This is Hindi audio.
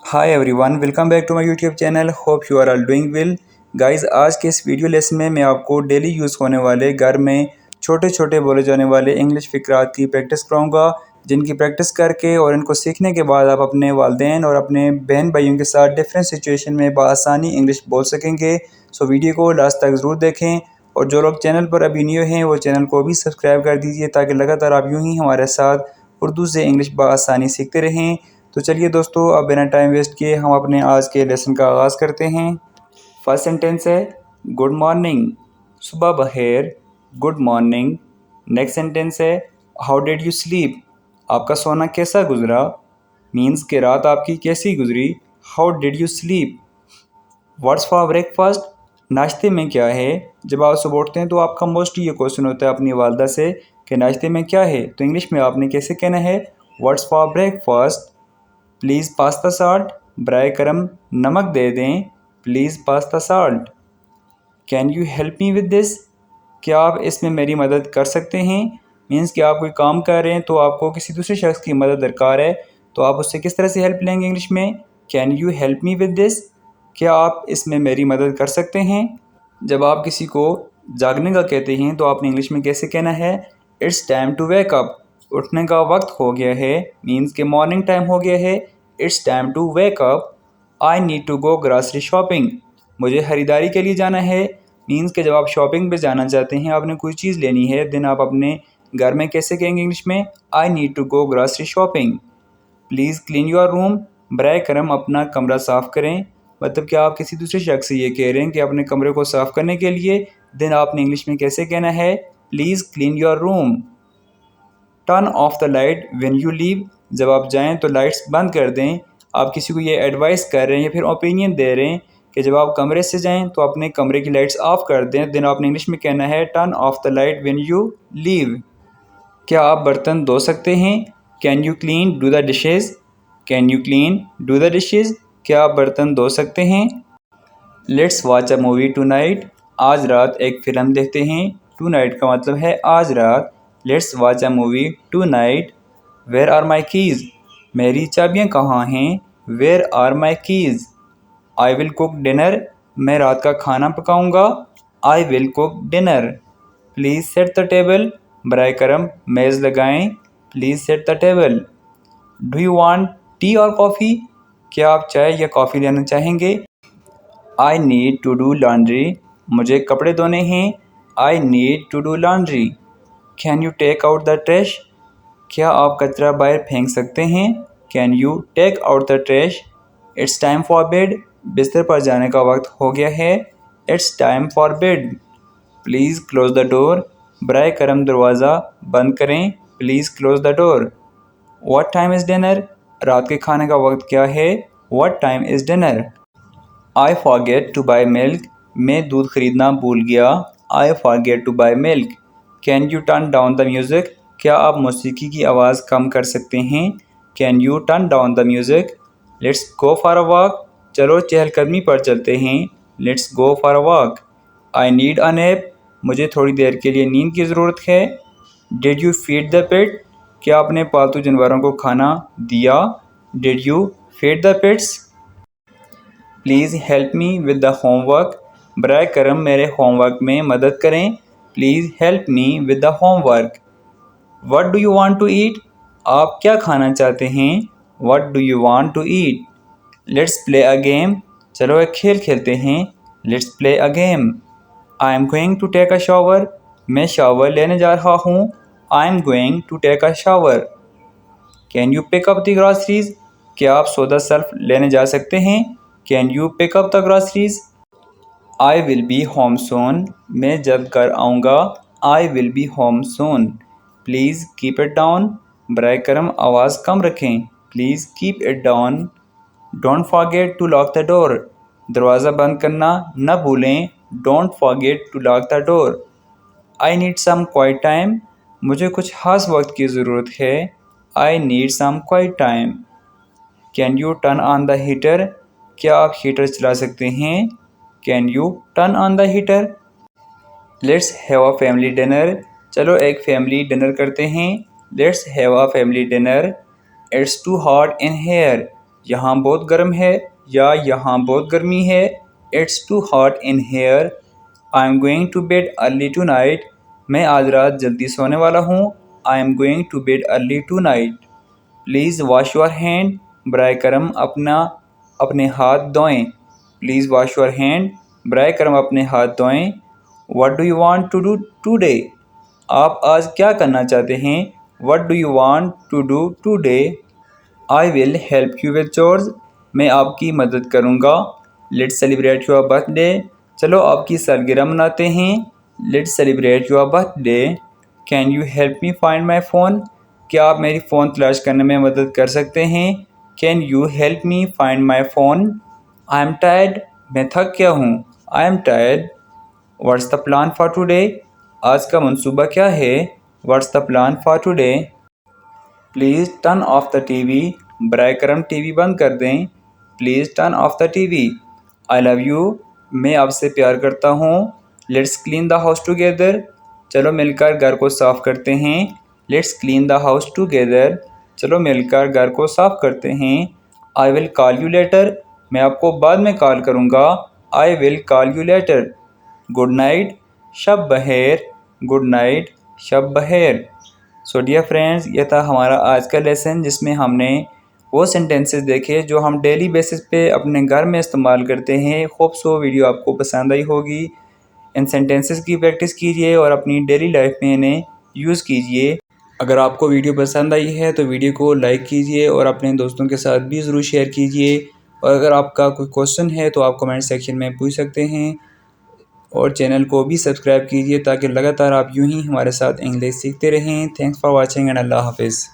Hi everyone, welcome back to my YouTube channel. Hope you are all doing well. Guys, आज के इस वीडियो लेसन में मैं आपको डेली यूज़ होने वाले घर में छोटे छोटे बोले जाने वाले इंग्लिश फ़िक्रात की प्रैक्टिस कराऊंगा, जिनकी प्रैक्टिस करके और इनको सीखने के बाद आप अपने वालिदैन और अपने बहन भाइयों के साथ डिफरेंट सिचुएशन में बआसानी इंग्लिश बोल सकेंगे। सो वीडियो को लास्ट तक ज़रूर देखें, और जो लोग चैनल पर अभी न्यू हैं वो चैनल को भी सब्सक्राइब कर दीजिए, ताकि लगातार आप यूँ ही हमारे साथ उर्दू से इंग्लिश बआसानी सीखते रहें। तो चलिए दोस्तों, अब बिना टाइम वेस्ट किए हम अपने आज के लेसन का आगाज़ करते हैं। फर्स्ट सेंटेंस है गुड मॉर्निंग, सुबह बखैर, गुड मॉर्निंग। नेक्स्ट सेंटेंस है हाउ डिड यू स्लीप, आपका सोना कैसा गुजरा, मीन्स कि रात आपकी कैसी गुजरी। How did you sleep. What's for breakfast, नाश्ते में क्या है। जब आप सुबह उठते हैं तो आपका मोस्टली ये क्वेश्चन होता है अपनी वालदा से कि नाश्ते में क्या है, तो इंग्लिश में आपने कैसे कहना है what's for breakfast. Please pass the salt, बराए करम नमक दे दें, please pass the salt. Can you help me with this, क्या आप इसमें मेरी मदद कर सकते हैं। मीन्स कि आप कोई काम कर रहे हैं तो आपको किसी दूसरे शख्स की मदद दरकार है, तो आप उससे किस तरह से हेल्प लेंगे इंग्लिश में। Can you help me with this, क्या आप इसमें मेरी मदद कर सकते हैं। जब आप किसी को जागने का कहते हैं तो आपने इंग्लिश में कैसे कहना है it's time to wake up, उठने का वक्त हो गया है, मीन्स के मॉर्निंग टाइम हो गया है। It's time to wake up. I need to go grocery shopping, मुझे ख़रीदारी के लिए जाना है। मीन्स के जब आप शॉपिंग पे जाना चाहते हैं, आपने कोई चीज़ लेनी है, देन आप अपने घर में कैसे कहेंगे इंग्लिश में I need to go grocery shopping. Please clean your room, बराए करम अपना कमरा साफ़ करें। मतलब कि आप किसी दूसरे शख्स से ये कह रहे हैं कि अपने कमरे को साफ़ करने के लिए, देन आपने इंग्लिश में कैसे कहना है please clean your room. Turn off the light when you leave, जब आप जाएं तो लाइट्स बंद कर दें। आप किसी को ये एडवाइस कर रहे हैं या फिर ओपिनियन दे रहे हैं कि जब आप कमरे से जाएं तो अपने कमरे की लाइट्स ऑफ कर दें, देन आपने इंग्लिश में कहना है turn off the light when you leave. क्या आप बर्तन धो सकते हैं। Can you clean do the dishes, can you clean do the dishes, क्या आप बर्तन धो सकते हैं। Let's watch a movie to night, आज रात एक फ़िल्म देखते हैं। टू नाइट का मतलब है आज रात। Let's watch a movie tonight. Where are my keys, मेरी चाबियाँ कहाँ हैं। Where are my keys. I will cook dinner, मैं रात का खाना पकाऊंगा। I will cook dinner. Please set the table, बराए करम मेज़ लगाएं, please set the table. Do you want tea और कॉफ़ी, क्या आप चाय या कॉफ़ी लेना चाहेंगे। I need to do laundry, मुझे कपड़े धोने हैं। आई need to do laundry. Can you take out the trash, क्या आप कचरा बाहर फेंक सकते हैं। Can you take out the trash. It's time for bed, बिस्तर पर जाने का वक्त हो गया है। It's time for bed. Please close the door, बराए करम दरवाज़ा बंद करें, please close the door. What time is dinner, रात के खाने का वक्त क्या है। What time is dinner. I forget two by milk, मैं दूध ख़रीदना भूल गया। आई forget two by milk. Can you turn down the music, क्या आप मौसीकी की आवाज़ कम कर सकते हैं। Can you turn down the music. Let's go for a walk, चलो चहलकदमी पर चलते हैं। Let's go for a walk. I need a nap, मुझे थोड़ी देर के लिए नींद की ज़रूरत है। Did you feed the pet, क्या आपने पालतू जानवरों को खाना दिया। Did you feed the pets. Please help me with the homework, बराए करम मेरे होमवर्क में मदद करें। Please help me with the homework. What do you want to eat, आप क्या खाना चाहते हैं। What do you want to eat. Let's play a game, चलो एक खेल खेलते हैं। Let's play a game. I am going to take a shower, मैं शावर लेने जा रहा हूँ। I am going to take a shower. Can you pick up the groceries, क्या आप सौदा सर्फ लेने जा सकते हैं। Can you pick up the groceries. I will be home soon, मैं जल्द कर आऊँगा। I will be home soon. Please keep it down, बराए करम आवाज़ कम रखें। Please keep it down. Don't forget to lock the door, दरवाज़ा बंद करना न भूलें। Don't forget to lock the door. I need some quiet time, मुझे कुछ खास वक्त की ज़रूरत है। I need some quiet time. Can you turn on the heater, क्या आप हीटर चला सकते हैं। Can you turn on the heater. Let's have a family dinner, चलो एक फैमिली डिनर करते हैं। Let's have a family dinner. It's too hot in here, यहाँ बहुत गर्म है या यहाँ बहुत गर्मी है। It's too hot in hair. I am going to bed early tonight. मैं आज रात जल्दी सोने वाला हूँ। I am going to bed early tonight. Please wash your hand. बराए करम अपने हाथ धोएं। Please wash your hand. बराए करम अपने हाथ धोएं। What do you want to do today. आप आज क्या करना चाहते हैं। What do you want to do today. I will help you with chores. मैं आपकी मदद करूँगा। Let's celebrate your birthday. चलो आपकी सालगिरह मनाते हैं। Let's celebrate your birthday. Can you help me find my phone. क्या आप मेरी फ़ोन तलाश करने में मदद कर सकते हैं। Can you help me find my phone. I am tired. मैं थक गया हूँ। I am tired. What's the plan for today. आज का मंसूबा क्या है। What's the plan for today. Please turn off the TV. बराए करम टीवी बंद कर दें। Please turn off the TV. I love you. मैं आपसे प्यार करता हूँ। Let's clean the house together. चलो मिलकर घर को साफ़ करते हैं। Let's clean the house together. चलो मिलकर घर को साफ़ करते हैं। I will call you later. मैं आपको बाद में कॉल करूँगा। I will call you later. Good night. शब बहेर। Good night. शब बहेर। सो डियर फ्रेंड्स, ये था हमारा आज का लेसन जिसमें हमने वो सेंटेंसेस देखे जो हम डेली बेसिस पे अपने घर में इस्तेमाल करते हैं। होप सो वीडियो आपको पसंद आई होगी। इन सेंटेंसेस की प्रैक्टिस कीजिए और अपनी डेली लाइफ में इन्हें यूज़ कीजिए। अगर आपको वीडियो पसंद आई है तो वीडियो को लाइक कीजिए और अपने दोस्तों के साथ भी ज़रूर शेयर कीजिए। और अगर आपका कोई क्वेश्चन है तो आप कमेंट सेक्शन में पूछ सकते हैं। और चैनल को भी सब्सक्राइब कीजिए ताकि लगातार आप यूं ही हमारे साथ इंग्लिश सीखते रहें। थैंक्स फॉर वॉचिंग एंड अल्लाह हाफिज़।